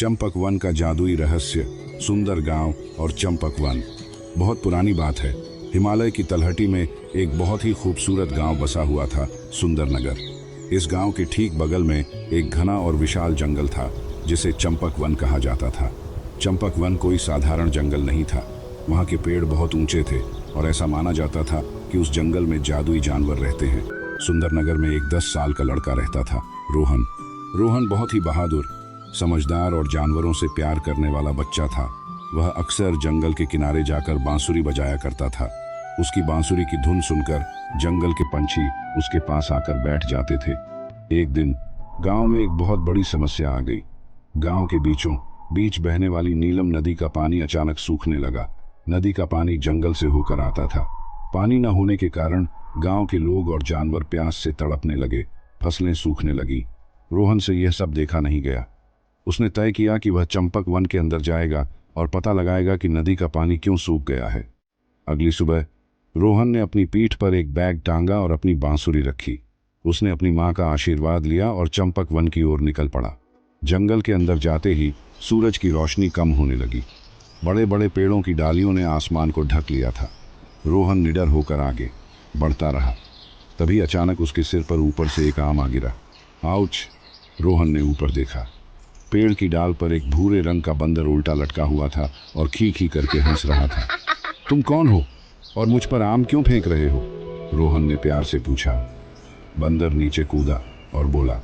Champak one का जादुई रहस्य, सुंदर गांव और चंपक वन। बहुत पुरानी बात है। हिमालय की तलहटी में एक बहुत ही खूबसूरत गांव बसा हुआ था, सुंदरनगर। इस गांव के ठीक बगल में एक घना और विशाल जंगल था जिसे चंपक वन कहा जाता था। चंपक वन कोई साधारण जंगल नहीं था। वहाँ के पेड़ बहुत ऊंचे थे और ऐसा माना जाता था कि उस जंगल में जादुई जानवर रहते हैं। सुंदरनगर में एक 10 साल का लड़का रहता था, रोहन। रोहन बहुत ही बहादुर, समझदार और जानवरों से प्यार करने वाला बच्चा था। वह अक्सर जंगल के किनारे जाकर बांसुरी बजाया करता था। उसकी बांसुरी की धुन सुनकर जंगल के पंछी उसके पास आकर बैठ जाते थे। एक दिन गांव में एक बहुत बड़ी समस्या आ गई। गांव के बीचों बीच बहने वाली नीलम नदी का पानी अचानक सूखने लगा। नदी का पानी जंगल से होकर आता था। पानी न होने के कारण गांव के लोग और जानवर प्यास से तड़पने लगे, फसलें सूखने लगी। रोहन से यह सब देखा नहीं गया। उसने तय किया कि वह चंपक वन के अंदर जाएगा और पता लगाएगा कि नदी का पानी क्यों सूख गया है। अगली सुबह रोहन ने अपनी पीठ पर एक बैग टांगा और अपनी बांसुरी रखी। उसने अपनी माँ का आशीर्वाद लिया और चंपक वन की ओर निकल पड़ा। जंगल के अंदर जाते ही सूरज की रोशनी कम होने लगी। बड़े बड़े पेड़ों की डालियों ने आसमान को ढक लिया था। रोहन निडर होकर आगे बढ़ता रहा। तभी अचानक उसके सिर पर ऊपर से एक आम आ गिरा। आउच! रोहन ने ऊपर देखा। पेड़ की डाल पर एक भूरे रंग का बंदर उल्टा लटका हुआ था और खी खी करके हंस रहा था। तुम कौन हो और मुझ पर आम क्यों फेंक रहे हो? रोहन ने प्यार से पूछा। बंदर नीचे कूदा और बोला,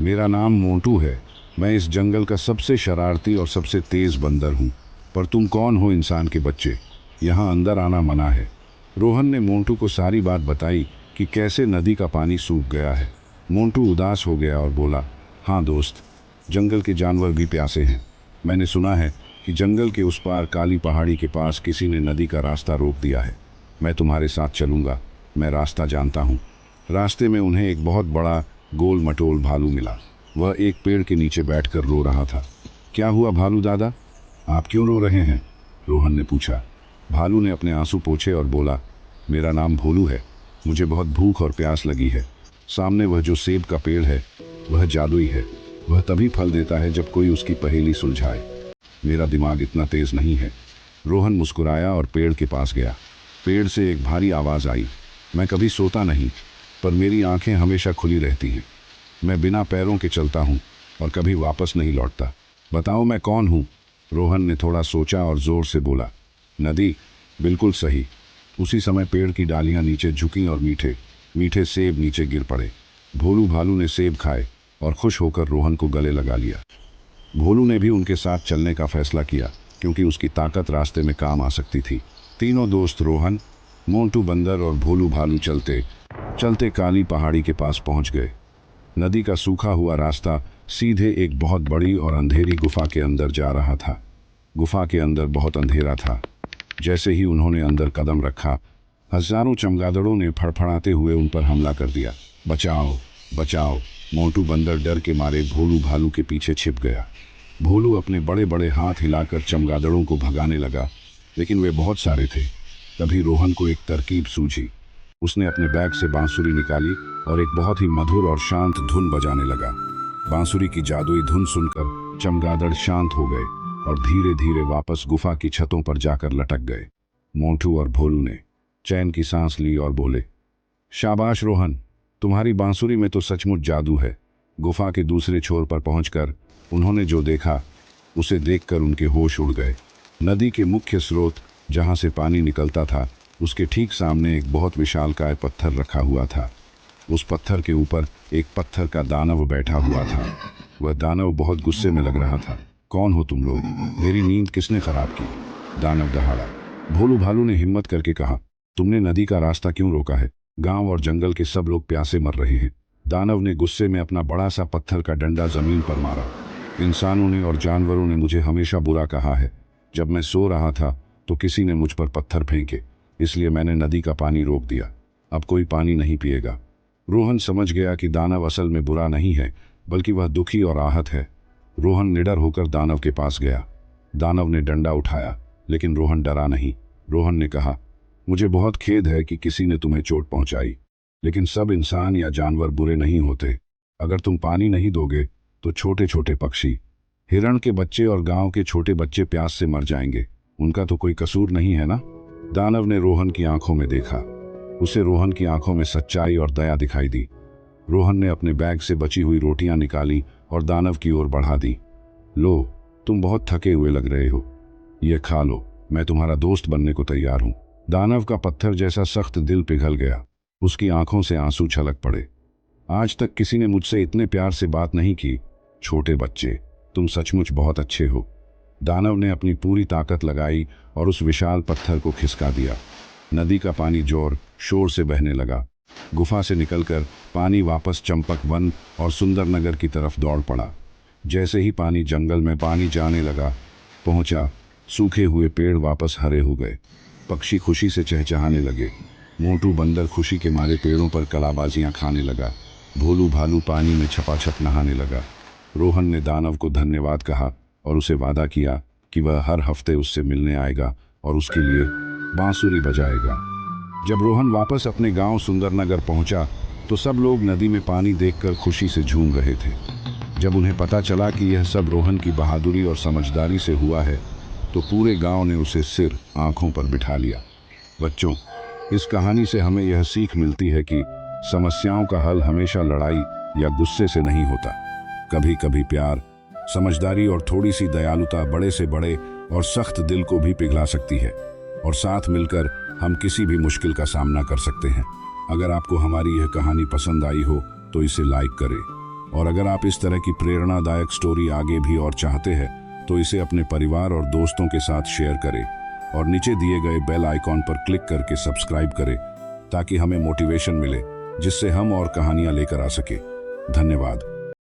मेरा नाम मोंटू है। मैं इस जंगल का सबसे शरारती और सबसे तेज बंदर हूँ। पर तुम कौन हो इंसान के बच्चे? यहाँ अंदर आना मना है। रोहन ने मोंटू को सारी बात बताई कि कैसे नदी का पानी सूख गया है। मोंटू उदास हो गया और बोला, हाँ दोस्त, जंगल के जानवर भी प्यासे हैं। मैंने सुना है कि जंगल के उस पार काली पहाड़ी के पास किसी ने नदी का रास्ता रोक दिया है। मैं तुम्हारे साथ चलूँगा। मैं रास्ता जानता हूँ। रास्ते में उन्हें एक बहुत बड़ा गोल मटोल भालू मिला। वह एक पेड़ के नीचे बैठकर रो रहा था। क्या हुआ भालू दादा, आप क्यों रो रहे हैं? रोहन ने पूछा। भालू ने अपने आंसू पोंछे और बोला, मेरा नाम भोलू है। मुझे बहुत भूख और प्यास लगी है। सामने वह जो सेब का पेड़ है वह जादुई है। वह तभी फल देता है जब कोई उसकी पहेली सुलझाए। मेरा दिमाग इतना तेज नहीं है। रोहन मुस्कुराया और पेड़ के पास गया। पेड़ से एक भारी आवाज़ आई, मैं कभी सोता नहीं, पर मेरी आंखें हमेशा खुली रहती हैं। मैं बिना पैरों के चलता हूँ और कभी वापस नहीं लौटता। बताओ मैं कौन हूँ? रोहन ने थोड़ा सोचा और ज़ोर से बोला, नदी। बिल्कुल सही। उसी समय पेड़ की डालियाँ नीचे झुकीं और मीठे मीठे सेब नीचे गिर पड़े। भोलू भालू ने सेब खाए और खुश होकर रोहन को गले लगा लिया। भोलू ने भी उनके साथ चलने का फैसला किया क्योंकि उसकी ताकत रास्ते में काम आ सकती थी। तीनों दोस्त रोहन, मोंटू बंदर और भोलू भालू चलते चलते काली पहाड़ी के पास पहुंच गए। नदी का सूखा हुआ रास्ता सीधे एक बहुत बड़ी और अंधेरी गुफा के अंदर जा रहा था। गुफा के अंदर बहुत अंधेरा था। जैसे ही उन्होंने अंदर कदम रखा, हजारों चमगादड़ों ने फड़फड़ाते हुए उन पर हमला कर दिया। बचाओ बचाओ! मोंटू बंदर डर के मारे भोलू भालू के पीछे छिप गया। भोलू अपने बड़े बड़े हाथ हिलाकर चमगादड़ों को भगाने लगा, लेकिन वे बहुत सारे थे। तभी रोहन को एक तरकीब सूझी। उसने अपने बैग से बांसुरी निकाली और एक बहुत ही मधुर और शांत धुन बजाने लगा। बांसुरी की जादुई धुन सुनकर चमगादड़ शांत हो गए और धीरे धीरे वापस गुफा की छतों पर जाकर लटक गए। मोंटू और भोलू ने चैन की सांस ली और बोले, शाबाश रोहन, तुम्हारी बांसुरी में तो सचमुच जादू है। गुफा के दूसरे छोर पर पहुंचकर उन्होंने जो देखा उसे देखकर उनके होश उड़ गए। नदी के मुख्य स्रोत जहां से पानी निकलता था, उसके ठीक सामने एक बहुत विशालकाय पत्थर रखा हुआ था। उस पत्थर के ऊपर एक पत्थर का दानव बैठा हुआ था। वह दानव बहुत गुस्से में लग रहा था। कौन हो तुम लोग? मेरी नींद किसने खराब की? दानव दहाड़ा। भोलू भालू ने हिम्मत करके कहा, तुमने नदी का रास्ता क्यों रोका है? गांव और जंगल के सब लोग प्यासे मर रहे हैं। दानव ने गुस्से में अपना बड़ा सा पत्थर का डंडा जमीन पर मारा। इंसानों ने और जानवरों ने मुझे हमेशा बुरा कहा है। जब मैं सो रहा था तो किसी ने मुझ पर पत्थर फेंके, इसलिए मैंने नदी का पानी रोक दिया। अब कोई पानी नहीं पिएगा। रोहन समझ गया कि दानव असल में बुरा नहीं है, बल्कि वह दुखी और आहत है। रोहन निडर होकर दानव के पास गया। दानव ने डंडा उठाया, लेकिन रोहन डरा नहीं। रोहन ने कहा, मुझे बहुत खेद है कि किसी ने तुम्हें चोट पहुंचाई, लेकिन सब इंसान या जानवर बुरे नहीं होते। अगर तुम पानी नहीं दोगे तो छोटे छोटे पक्षी, हिरण के बच्चे और गांव के छोटे बच्चे प्यास से मर जाएंगे, उनका तो कोई कसूर नहीं है ना। दानव ने रोहन की आंखों में देखा। उसे रोहन की आंखों में सच्चाई और दया दिखाई दी। रोहन ने अपने बैग से बची हुई रोटियां निकाली और दानव की ओर बढ़ा दी। लो, तुम बहुत थके हुए लग रहे हो, ये खा लो, मैं तुम्हारा दोस्त बनने को तैयार हूं। दानव का पत्थर जैसा सख्त दिल पिघल गया। उसकी आंखों से आंसू छलक पड़े। आज तक किसी ने मुझसे इतने प्यार से बात नहीं की। छोटे बच्चे, तुम सचमुच बहुत अच्छे हो। दानव ने अपनी पूरी ताकत लगाई और उस विशाल पत्थर को खिसका दिया। नदी का पानी जोर शोर से बहने लगा। गुफा से निकलकर पानी वापस चंपक वन और सुंदर नगर की तरफ दौड़ पड़ा। जैसे ही पानी जंगल में पानी जाने लगा पहुंचा, सूखे हुए पेड़ वापस हरे हो गए। पक्षी खुशी से चहचहाने लगे। मोटू बंदर खुशी के मारे पेड़ों पर कलाबाजियां खाने लगा। भोलू भालू पानी में छपाछप नहाने लगा। रोहन ने दानव को धन्यवाद कहा और उसे वादा किया कि वह हर हफ्ते उससे मिलने आएगा और उसके लिए बांसुरी बजाएगा। जब रोहन वापस अपने गांव सुंदरनगर पहुंचा तो सब लोग नदी में पानी देखकर खुशी से झूम रहे थे। जब उन्हें पता चला कि यह सब रोहन की बहादुरी और समझदारी से हुआ है तो पूरे गांव ने उसे सिर आंखों पर बिठा लिया। बच्चों, इस कहानी से हमें यह सीख मिलती है कि समस्याओं का हल हमेशा लड़ाई या गुस्से से नहीं होता। कभी कभी प्यार, समझदारी और थोड़ी सी दयालुता बड़े से बड़े और सख्त दिल को भी पिघला सकती है, और साथ मिलकर हम किसी भी मुश्किल का सामना कर सकते हैं। अगर आपको हमारी यह कहानी पसंद आई हो तो इसे लाइक करें, और अगर आप इस तरह की प्रेरणादायक स्टोरी आगे भी और चाहते हैं तो इसे अपने परिवार और दोस्तों के साथ शेयर करें और नीचे दिए गए बेल आइकॉन पर क्लिक करके सब्सक्राइब करें ताकि हमें मोटिवेशन मिले जिससे हम और कहानियां लेकर आ सके। धन्यवाद।